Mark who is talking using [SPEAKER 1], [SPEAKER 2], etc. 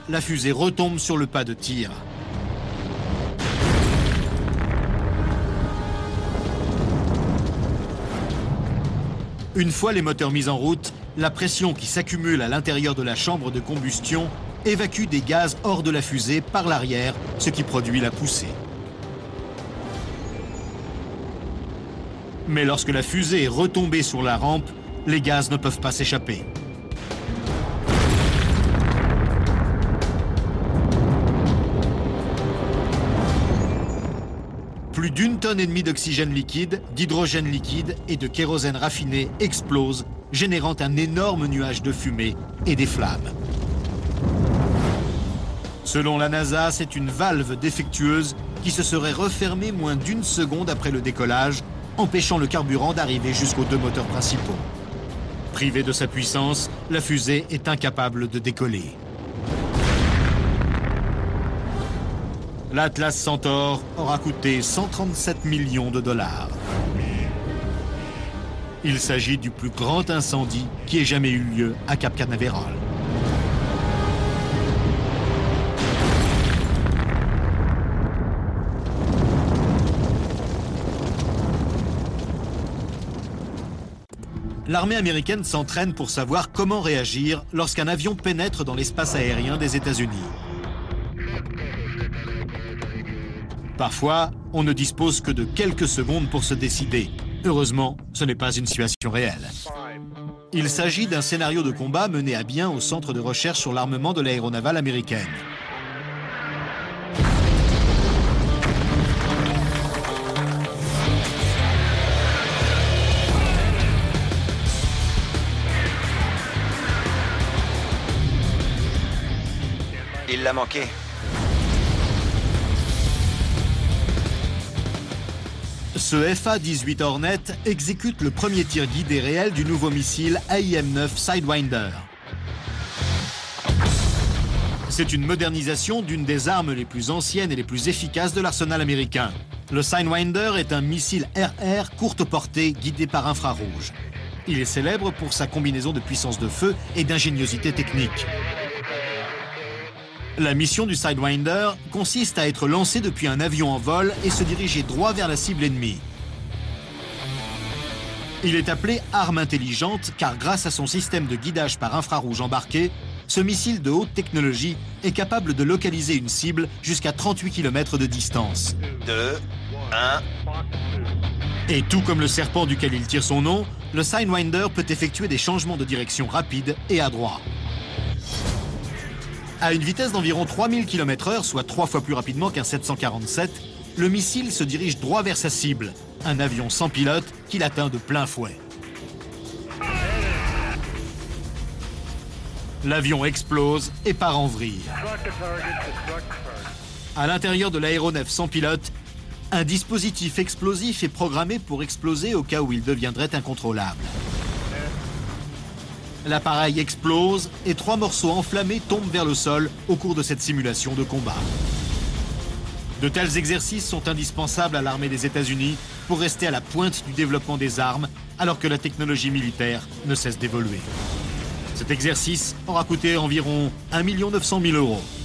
[SPEAKER 1] la fusée retombe sur le pas de tir. Une fois les moteurs mis en route, la pression qui s'accumule à l'intérieur de la chambre de combustion évacue des gaz hors de la fusée par l'arrière, ce qui produit la poussée. Mais lorsque la fusée est retombée sur la rampe, les gaz ne peuvent pas s'échapper. Plus d'1,5 tonne d'oxygène liquide, d'hydrogène liquide et de kérosène raffiné explosent, générant un énorme nuage de fumée et des flammes. Selon la NASA, c'est une valve défectueuse qui se serait refermée moins d'1 seconde après le décollage, empêchant le carburant d'arriver jusqu'aux 2 moteurs principaux. Privée de sa puissance, la fusée est incapable de décoller. L'Atlas Centaure aura coûté 137 millions de dollars. Il s'agit du plus grand incendie qui ait jamais eu lieu à Cap Canaveral. L'armée américaine s'entraîne pour savoir comment réagir lorsqu'un avion pénètre dans l'espace aérien des États-Unis. Parfois, on ne dispose que de quelques secondes pour se décider. Heureusement, ce n'est pas une situation réelle. Il s'agit d'un scénario de combat mené à bien au Centre de recherche sur l'armement de l'aéronavale américaine.
[SPEAKER 2] Il l'a manqué.
[SPEAKER 1] Ce FA-18 Hornet exécute le premier tir guidé réel du nouveau missile AIM-9 Sidewinder. C'est une modernisation d'une des armes les plus anciennes et les plus efficaces de l'arsenal américain. Le Sidewinder est un missile RR courte portée guidé par infrarouge. Il est célèbre pour sa combinaison de puissance de feu et d'ingéniosité technique. La mission du Sidewinder consiste à être lancé depuis un avion en vol et se diriger droit vers la cible ennemie. Il est appelé arme intelligente car grâce à son système de guidage par infrarouge embarqué, ce missile de haute technologie est capable de localiser une cible jusqu'à 38 km de distance.
[SPEAKER 2] 2, 1...
[SPEAKER 1] Et tout comme le serpent duquel il tire son nom, le Sidewinder peut effectuer des changements de direction rapides et adroits. À une vitesse d'environ 3000 km/h, soit 3 fois plus rapidement qu'un 747, le missile se dirige droit vers sa cible, un avion sans pilote qui l'atteint de plein fouet. L'avion explose et part en vrille. À l'intérieur de l'aéronef sans pilote, un dispositif explosif est programmé pour exploser au cas où il deviendrait incontrôlable. L'appareil explose et 3 morceaux enflammés tombent vers le sol au cours de cette simulation de combat. De tels exercices sont indispensables à l'armée des États-Unis pour rester à la pointe du développement des armes alors que la technologie militaire ne cesse d'évoluer. Cet exercice aura coûté environ 1 900 000 €.